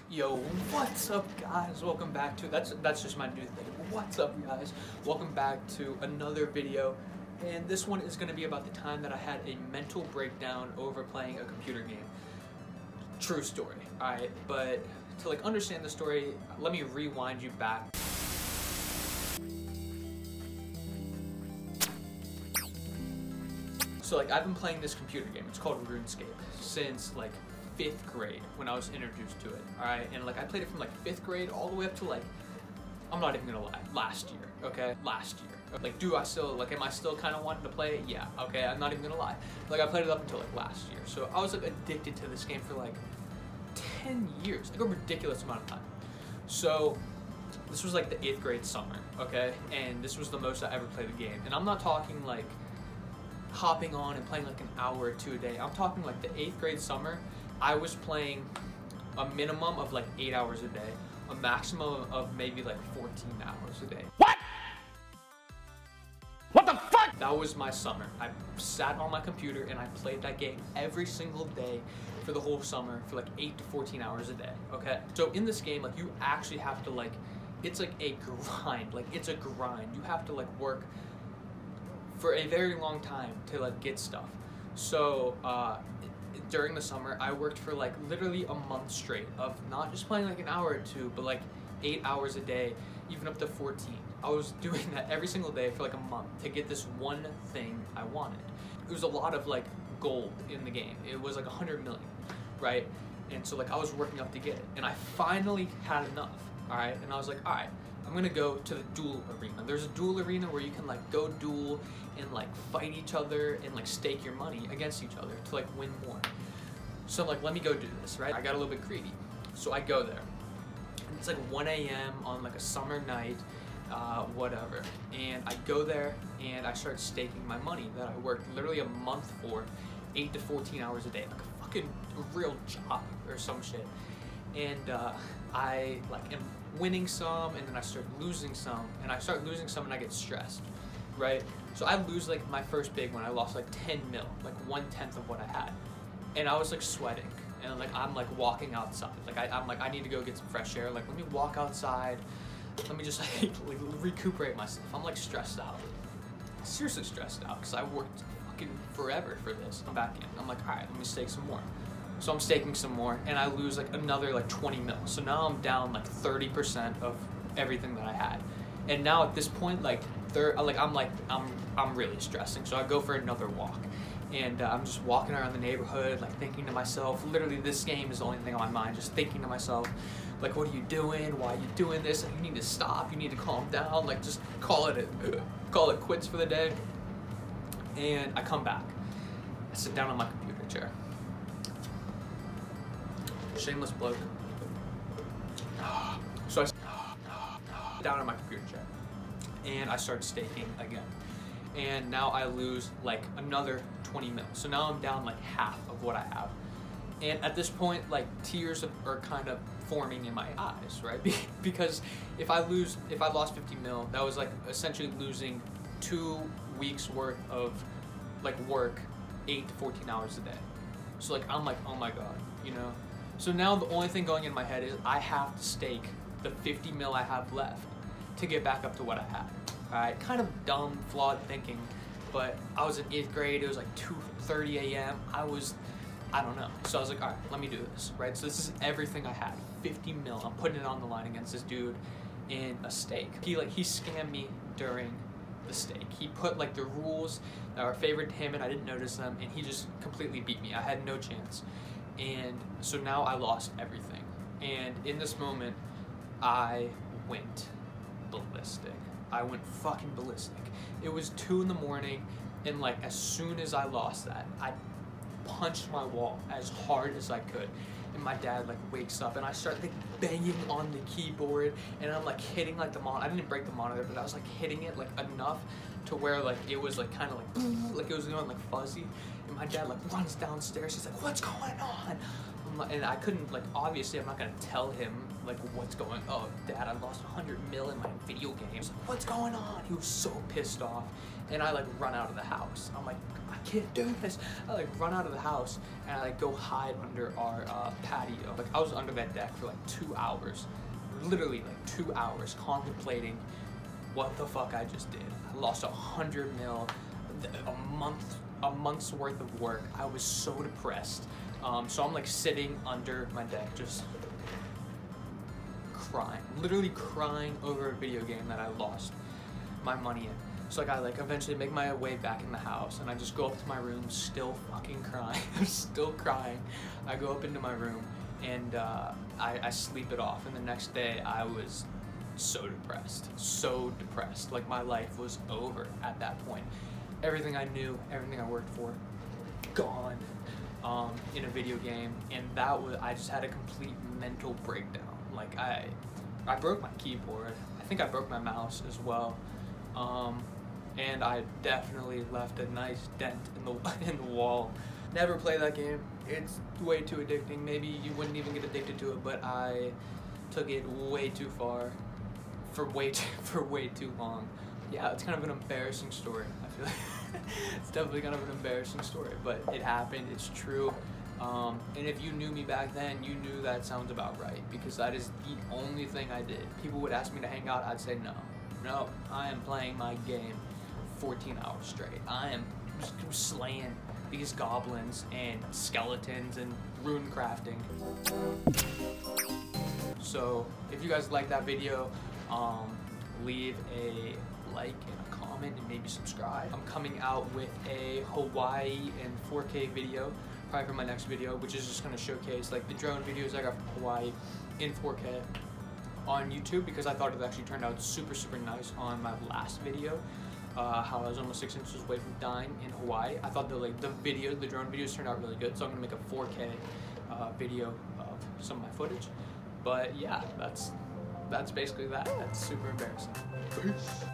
Yo, what's up guys? Welcome back to, that's just my new thing. What's up guys? Welcome back to another video. And this one is going to be about the time that I had a mental breakdown over playing a computer game. True story, alright? But to like understand the story, let me rewind you back. So like I've been playing this computer game, it's called Runescape, since like 5th grade when I was introduced to it, alright? And like I played it from like 5th grade all the way up to like, I'm not even gonna lie, last year, okay? Last year. Like am I still kind of wanting to play it? Yeah, okay, I'm not even gonna lie. Like I played it up until like last year. So I was like addicted to this game for like 10 years, like a ridiculous amount of time. So this was like the 8th grade summer, okay? And this was the most I ever played the game. And I'm not talking like hopping on and playing like an hour or two a day. I'm talking like the 8th grade summer, I was playing a minimum of like 8 hours a day, a maximum of maybe like 14 hours a day. What? What the fuck? That was my summer. I sat on my computer and I played that game every single day for the whole summer for like 8 to 14 hours a day, okay? So in this game, like you actually have to like, it's like a grind, like it's a grind. You have to like work for a very long time to like get stuff. So during the summer, I worked for like literally a month straight of not just playing like an hour or two, but like 8 hours a day, even up to 14. I was doing that every single day for like a month to get this one thing I wanted. It was a lot of like gold in the game. It was like 100 million, right? And so like I was working up to get it, and I finally had enough, all right? And I was like, all right, I'm gonna go to the duel arena. There's a duel arena where you can like go duel and like fight each other and like stake your money against each other to like win more. So I'm like, let me go do this, right? I got a little bit greedy. So I go there. And it's like 1 a.m. on like a summer night, whatever. And I go there and I start staking my money that I worked literally a month for, 8 to 14 hours a day, like a fucking real job or some shit. And I like am winning some, and then I start losing some, and I start losing some and I get stressed, right? So I lose like my first big one. I lost like 10 mil, like 1/10 of what I had. And I was like sweating, and like I'm like walking outside. Like I'm like, I need to go get some fresh air. Like let me walk outside. Let me just like recuperate myself. I'm like stressed out. Seriously stressed out because I worked fucking forever for this. I'm back in. I'm like, all right, let me stake some more. So I'm staking some more, and I lose like another like 20 mil. So now I'm down like 30% of everything that I had. And now at this point, like I'm really stressing. So I go for another walk, and I'm just walking around the neighborhood, like thinking to myself. Literally, this game is the only thing on my mind. Just thinking to myself, like, what are you doing? Why are you doing this? Like, you need to stop. You need to calm down. Like, just call it quits for the day. And I come back. I sit down on my computer chair. Shameless bloke. So I sit down on my computer chair and I start staking again. And now I lose like another 20 mil. So now I'm down like half of what I have. And at this point, like tears are kind of forming in my eyes, right? Because if I lost 50 mil, that was like essentially losing 2 weeks worth of like work, 8 to 14 hours a day. So like I'm like, oh my god, you know? So now the only thing going in my head is I have to stake the 50 mil I have left to get back up to what I had. Alright, kind of dumb, flawed thinking, but I was in 8th grade, it was like 2:30 a.m. I don't know. So I was like, alright, let me do this, right? So this is everything I had, 50 mil. I'm putting it on the line against this dude in a stake. He scammed me during the stake. He put like the rules that were favored to him and I didn't notice them, and he just completely beat me. I had no chance. And so now I lost everything. And in this moment, I went ballistic. I went fucking ballistic. It was 2 in the morning, and like as soon as I lost that, I punched my wall as hard as I could. And my dad like wakes up, and I start like banging on the keyboard, and I'm like hitting like the monitor. I didn't break the monitor, but I was like hitting it like enough to where like it was like kind of like it was going like fuzzy. And my dad like runs downstairs. He's like, what's going on? I'm and I couldn't, like, obviously I'm not gonna tell him like what's going. Oh, Dad, I lost 100 mil in my video games. What's going on? He was so pissed off, and I like run out of the house. I'm like, I can't do this. I like run out of the house and I like go hide under our patio. Like I was under that deck for like 2 hours, literally like 2 hours, contemplating what the fuck I just did. I lost 100 mil, a month's worth of work. I was so depressed. So I'm like sitting under my deck, just crying, literally crying over a video game that I lost my money in. So like I like eventually make my way back in the house, and I just go up to my room, still fucking crying. I'm still crying. I go up into my room and I sleep it off. And the next day I was so depressed. Like my life was over at that point. Everything I knew, everything I worked for, gone in a video game, and that was, I just had a complete mental breakdown. Like I broke my keyboard. I think I broke my mouse as well, and I definitely left a nice dent in the wall. Never play that game. It's way too addicting. Maybe you wouldn't even get addicted to it, but I took it way too far for way too long. Yeah, it's kind of an embarrassing story. I feel like it's definitely kind of an embarrassing story, but it happened. It's true. And if you knew me back then, you knew that sounds about right, because that is the only thing I did. People would ask me to hang out, I'd say no, I am playing my game 14 hours straight. I am slaying these goblins and skeletons and rune crafting. So if you guys like that video, leave a like and a comment and maybe subscribe. I'm coming out with a Hawaii and 4K video probably for my next video, which is just going to showcase like the drone videos I got from Hawaii in 4K on YouTube, because I thought it actually turned out super nice on my last video, how I was almost 6 inches away from dying in Hawaii. I thought the drone videos turned out really good, so I'm going to make a 4K video of some of my footage. But yeah, that's basically that. That's super embarrassing. Peace.